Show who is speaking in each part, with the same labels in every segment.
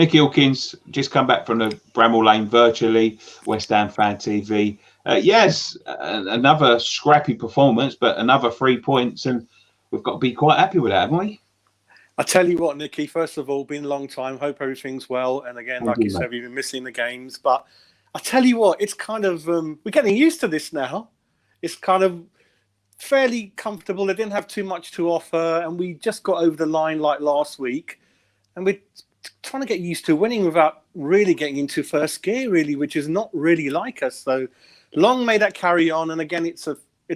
Speaker 1: Nick Ilkins, just come back from the Bramall Lane virtually, West Ham Fan TV. Yes, another scrappy performance, but another 3 points, and we've got to be quite happy with that, haven't we?
Speaker 2: I tell you what, Nicky, first of all, been a long time. Hope everything's well. And again, like you said, we've been missing the games. But I tell you what, it's kind of, we're getting used to this now. It's kind of fairly comfortable. They didn't have too much to offer. And we just got over the line like last week. And we're trying to get used to winning without really getting into first gear, really, which is not really like us. So long may that carry on. And again, it's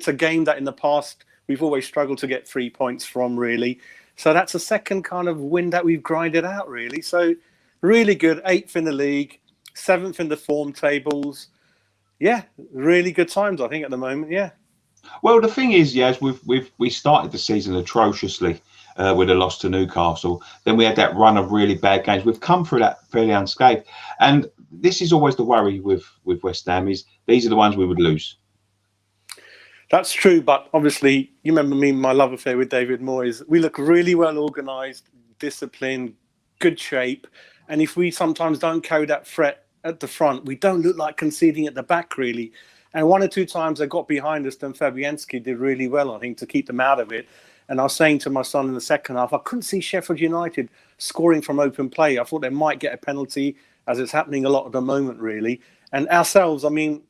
Speaker 2: a game that in the past, we've always struggled to get 3 points from, really. So that's a second kind of win that we've grinded out, really. So really good. 8th in the league, 7th in the form tables. Yeah, really good times, I think, at the moment. Yeah.
Speaker 1: Well, the thing is, yes, we started the season atrociously with a loss to Newcastle. Then we had that run of really bad games. We've come through that fairly unscathed. And this is always the worry with West Ham, is these are the ones we would lose.
Speaker 2: That's true, but obviously, you remember me, my love affair with David Moyes. We look really well organised, disciplined, good shape. And if we sometimes don't carry that threat at the front, we don't look like conceding at the back, really. And 1 or 2 times they got behind us, then Fabianski did really well, I think, to keep them out of it. And I was saying to my son in the second half, I couldn't see Sheffield United scoring from open play. I thought they might get a penalty, as it's happening a lot at the moment, really. And ourselves, I mean,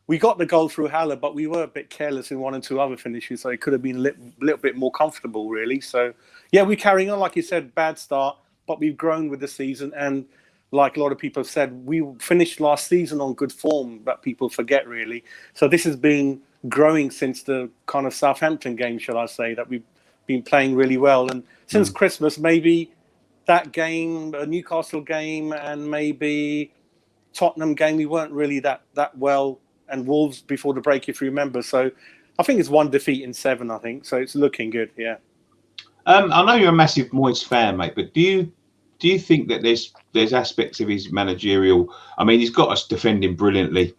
Speaker 2: we got the goal through Haller, but we were a bit careless in 1 and 2 other finishes, so it could have been a little bit more comfortable, really. So, yeah, we're carrying on, like you said, bad start, but we've grown with the season. And like a lot of people have said, we finished last season on good form, that people forget, really. So this has been growing since the kind of Southampton game, shall I say, that we've been playing really well. And since Christmas, maybe that game, a Newcastle game, and maybe Tottenham game, we weren't really that well. And Wolves before the break, if you remember. So I think it's 1 defeat in 7, I think. So it's looking good, yeah.
Speaker 1: I know you're a massive Moyes fan, mate, but do you think that there's aspects of his managerial... I mean, he's got us defending brilliantly,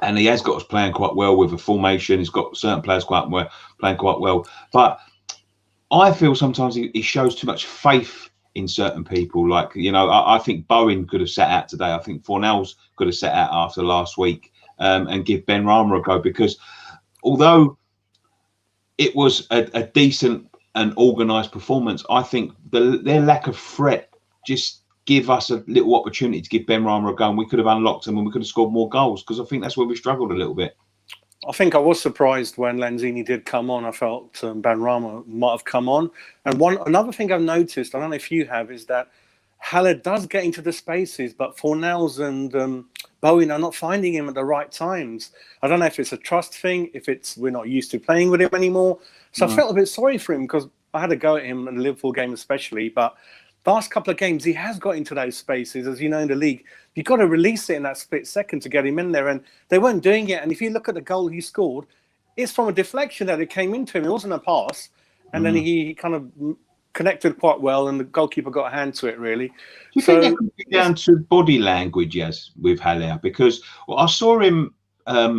Speaker 1: and he has got us playing quite well with a formation. He's got certain players playing quite well. But I feel sometimes he shows too much faith in certain people. Like, you know, I think Bowen could have sat out today. I think Fornells could have sat out after last week. And give Ben Rama a go, because although it was a decent and organised performance, I think their lack of threat just give us a little opportunity to give Ben Rama a go, and we could have unlocked them and we could have scored more goals, because I think that's where we struggled a little bit.
Speaker 2: I think I was surprised when Lanzini did come on. I felt Ben Rama might have come on. And another thing I've noticed, I don't know if you have, is that Haller does get into the spaces, but Fornells and Bowen are not finding him at the right times. I don't know if it's a trust thing, if it's we're not used to playing with him anymore. So I felt a bit sorry for him, because I had a go at him in the Liverpool game especially. But the last couple of games, he has got into those spaces, as you know, in the league. You've got to release it in that split second to get him in there. And they weren't doing it. And if you look at the goal he scored, it's from a deflection that it came into him. It wasn't a pass. And then he kind of connected quite well, and the goalkeeper got a hand to it, really.
Speaker 1: Do you think that could be down to body language, yes, with Haller? Because I saw him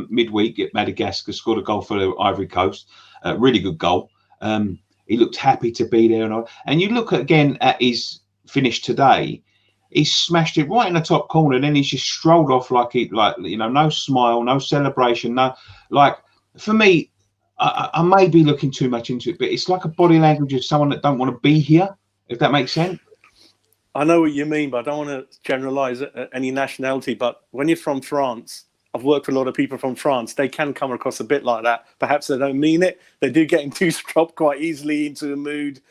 Speaker 1: midweek at Madagascar, scored a goal for the Ivory Coast, really good goal. He looked happy to be there, and you look again at his finish today. He smashed it right in the top corner, and then he's just strolled off like no smile, no celebration, no. Like, for me, I may be looking too much into it, but it's like a body language of someone that don't want to be here, if that makes sense.
Speaker 2: I know what you mean, but I don't want to generalise any nationality. But when you're from France, I've worked with a lot of people from France, they can come across a bit like that. Perhaps they don't mean it. They do get into strop quite easily, into a mood,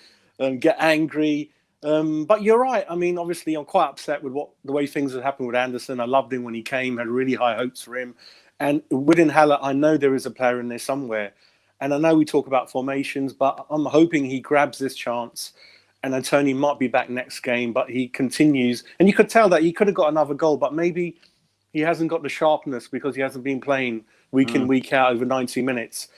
Speaker 2: get angry. But you're right. I mean, obviously, I'm quite upset with the way things have happened with Anderson. I loved him when he came, had really high hopes for him. And within Haller, I know there is a player in there somewhere. And I know we talk about formations, but I'm hoping he grabs this chance. And Antonio might be back next game, but he continues. And you could tell that he could have got another goal, but maybe he hasn't got the sharpness because he hasn't been playing week in, week out over 90 minutes.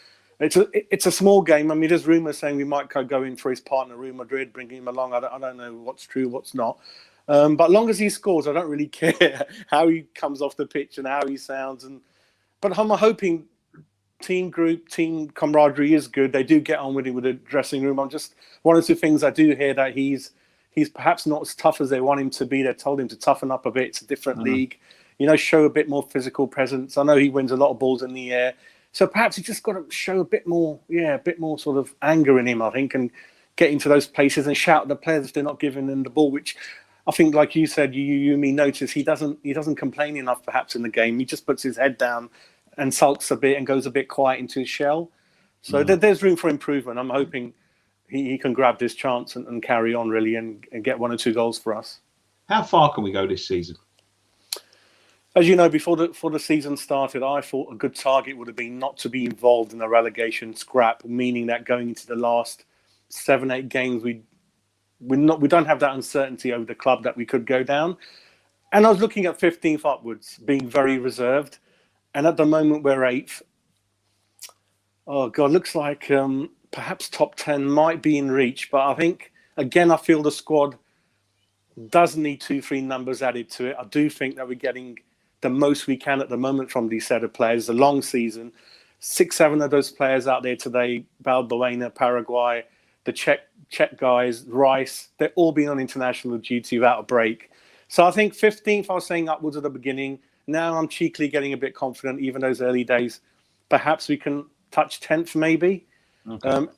Speaker 2: It's a small game. I mean, there's rumours saying we might go in for his partner, Real Madrid, bringing him along. I don't know what's true, what's not. But long as he scores, I don't really care how he comes off the pitch and how he sounds. But I'm hoping team group, team camaraderie is good. They do get on with it with the dressing room. I'm just one or two things I do hear that he's He's perhaps not as tough as they want him to be. They told him to toughen up a bit. It's a different league. You know, show a bit more physical presence. I know he wins a lot of balls in the air. So perhaps he's just got to show a bit more sort of anger in him, I think, and get into those places and shout at the players if they're not giving him the ball, which I think, like you said, you me notice he doesn't complain enough perhaps in the game. He just puts his head down and sulks a bit and goes a bit quiet into his shell. So there's room for improvement. I'm hoping he can grab this chance and carry on really and get 1 or 2 goals for us.
Speaker 1: How far can we go this season?
Speaker 2: As you know, before the season started, I thought a good target would have been not to be involved in a relegation scrap, meaning that going into the last 7-8 games, we don't have that uncertainty over the club that we could go down. And I was looking at 15th upwards, being very reserved. And at the moment, we're 8th. Oh, God, looks like perhaps top 10 might be in reach. But I think, again, I feel the squad does need 2-3 numbers added to it. I do think that we're getting the most we can at the moment from these set of players. A long season. 6-7 of those players out there today, Balbuena, Paraguay, the Czech guys, Rice, they're all been on international duty without a break. So I think 15th, I was saying upwards at the beginning. Now I'm cheekily getting a bit confident, even those early days. Perhaps we can touch 10th, maybe.
Speaker 1: Okay.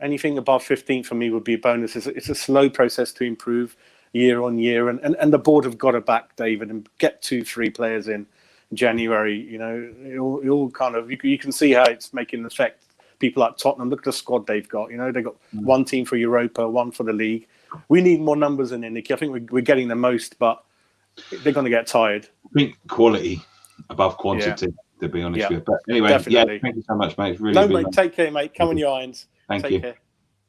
Speaker 2: Anything above 15th for me would be a bonus. It's a slow process to improve year on year. And the board have got to back David and get 2-3 players in January. You know, it all kind of, you can see how it's making an effect. People like Tottenham, look at the squad they've got. You know, they've got one team for Europa, one for the league. We need more numbers in there, Nicky. I think we're getting the most, but they're going to get tired.
Speaker 1: I think quality above quantity, to be honest with you. But anyway,
Speaker 2: definitely.
Speaker 1: thank you so much, mate. It's really
Speaker 2: no,
Speaker 1: been
Speaker 2: mate, take care, mate. Come on your irons.
Speaker 1: Thank
Speaker 2: Take
Speaker 1: you.
Speaker 2: care.